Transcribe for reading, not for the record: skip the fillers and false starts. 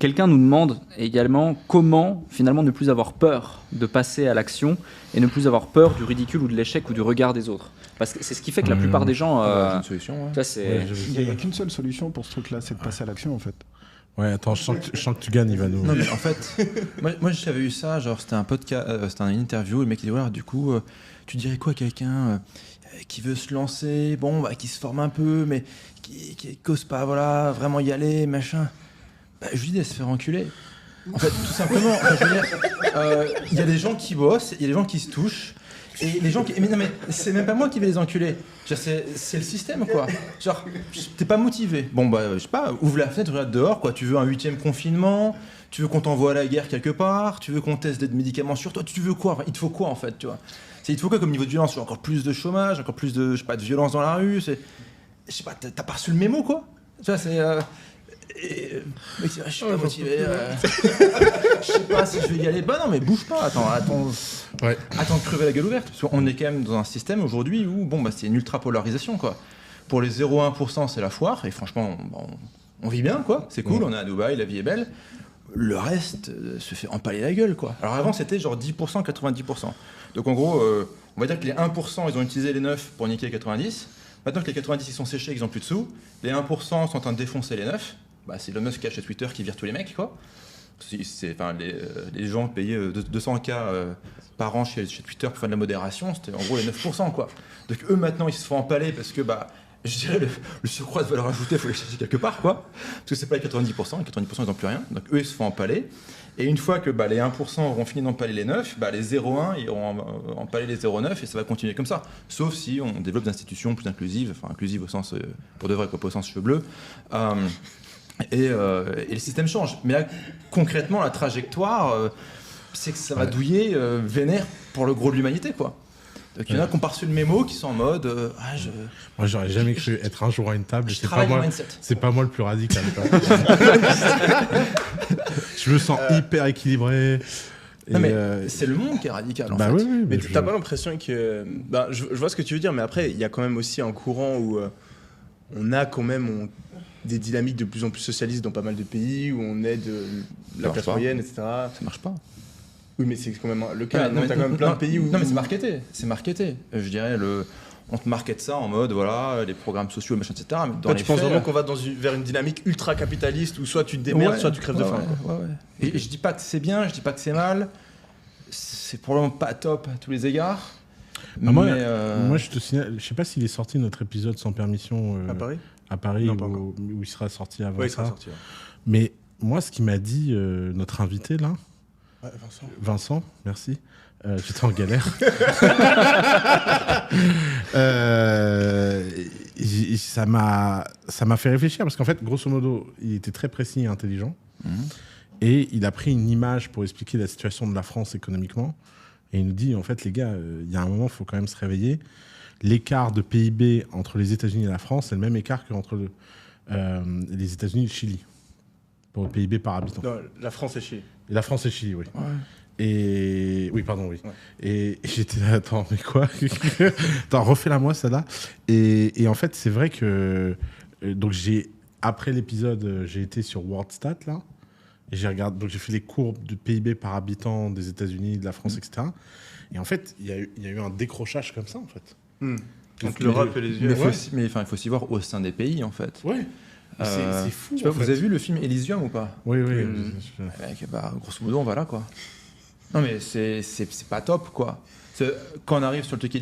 quelqu'un nous demande également comment finalement ne plus avoir peur de passer à l'action et ne plus avoir peur du ridicule ou de l'échec ou du regard des autres. Parce que c'est ce qui fait que la plupart des gens... c'est une solution. Ouais. Ça, Il n'y a qu'une seule solution pour ce truc-là, c'est de passer à l'action en fait. Ouais, attends, je sens que tu gagnes, il va nous... Non, mais en fait, moi j'avais eu ça, genre c'était un podcast, c'était une interview, le mec il dit, ouais, du coup, tu dirais quoi à quelqu'un qui veut se lancer, qui se forme un peu, mais qui cause pas, voilà, vraiment y aller, machin. Je lui dis de se faire enculer. En fait, tout simplement, je veux dire, il y a des gens qui bossent, il y a des gens qui se touchent, et les gens qui... Mais non, mais c'est même pas moi qui vais les enculer. Genre, c'est le système, quoi. Genre, t'es pas motivé. Je sais pas, ouvre la fenêtre, regarde dehors, quoi. Tu veux un 8e confinement, tu veux qu'on t'envoie à la guerre quelque part, tu veux qu'on teste des médicaments sur toi, tu veux quoi? Enfin, il te faut quoi, en fait, tu vois? Il te faut quoi comme niveau de violence? Encore plus de chômage, encore plus de, je sais pas, de violence dans la rue, je sais pas, t'as pas reçu le mémo, quoi? Tu vois, c'est... Mais je suis pas motivé. Je sais pas si je vais y aller. Bah non, mais bouge pas. Attends de crever la gueule ouverte. Parce qu'on est quand même dans un système aujourd'hui où c'est une ultra polarisation, quoi. Pour les 0,1%, c'est la foire. Et franchement, on vit bien, quoi. C'est cool. On est à Dubaï, la vie est belle. Le reste se fait empaler la gueule, quoi. Alors avant, c'était genre 10%, 90%. Donc en gros, on va dire que les 1%, ils ont utilisé les 9 pour niquer les 90. Maintenant que les 90 ils sont séchés, ils ont plus de sous. Les 1% sont en train de défoncer les 9. C'est Elon Musk qui a chez Twitter qui vire tous les mecs, quoi. Les gens payaient 200K par an chez Twitter pour faire de la modération, c'était en gros les 9%, quoi. Donc eux maintenant ils se font empaler parce que je dirais le surcroît de valeur ajoutée, il faut les chercher quelque part, quoi. Parce que c'est pas les 90%, les 90% ils n'ont plus rien. Donc eux ils se font empaler. Et une fois que les 1% auront fini d'empaler les 9, les 0,1 ils auront empalé les 0,9 et ça va continuer comme ça. Sauf si on développe des institutions plus inclusives, enfin inclusives au sens pour de vrai, quoi, pas au sens cheveux bleus. Et le système change. Mais là, concrètement, la trajectoire, c'est que ça va douiller vénère pour le gros de l'humanité, quoi. Donc il y en a qui ont pas reçu le mémo, qui sont en mode... Moi, j'aurais jamais cru être un jour à une table. C'est pas moi le plus radical. Je me sens hyper équilibré. Non, mais c'est le monde qui est radical, en fait. Oui, mais t'as pas l'impression que... je vois ce que tu veux dire, mais après, il y a quand même aussi un courant où on a quand même... des dynamiques de plus en plus socialistes dans pas mal de pays, où on aide la classe moyenne, etc. Ça marche pas. Oui, mais c'est quand même le cas. T'as quand même plein de pays où... Non, mais c'est marketé. Je dirais, on te markete ça en mode, voilà, les programmes sociaux, machin, etc. Mais toi, tu penses vraiment qu'on va vers une dynamique ultra-capitaliste, où soit tu te démerdes, soit tu crèves de faim. Ouais. Et je dis pas que c'est bien, je dis pas que c'est mal. C'est probablement pas top à tous les égards. Moi, je te signale, je sais pas s'il est sorti notre épisode sans permission... à Paris non, où il sera sorti avant ça. Il sera sorti, ouais. Mais moi, ce qu'il m'a dit notre invité là, Vincent, merci. J'étais en galère. Ça m'a fait réfléchir parce qu'en fait, grosso modo, il était très précis et intelligent. Et il a pris une image pour expliquer la situation de la France économiquement. Et il nous dit, en fait, les gars, il y a un moment, il faut quand même se réveiller. L'écart de PIB entre les États-Unis et la France, c'est le même écart qu'entre les États-Unis et le Chili, pour le PIB par habitant. Non, la France et Chili. Et la France et Chili, oui. Ouais. Et oui, pardon, oui. Ouais. Et j'étais là, attends, mais quoi? Attends, refais-la-moi, celle-là. Et en fait, c'est vrai que... donc, après l'épisode, j'ai été sur WorldStat, là, et donc j'ai fait les courbes de PIB par habitant des États-Unis, de la France, etc. Et en fait, il y a eu un décrochage comme ça, en fait. Entre l'Europe et les US. Mais il faut aussi voir au sein des pays, en fait. Ouais. C'est fou. Vous avez vu le film Elysium ou pas? Oui. Grosso modo, on va là, quoi. Non, mais c'est pas top, quoi. Quand on arrive sur le truc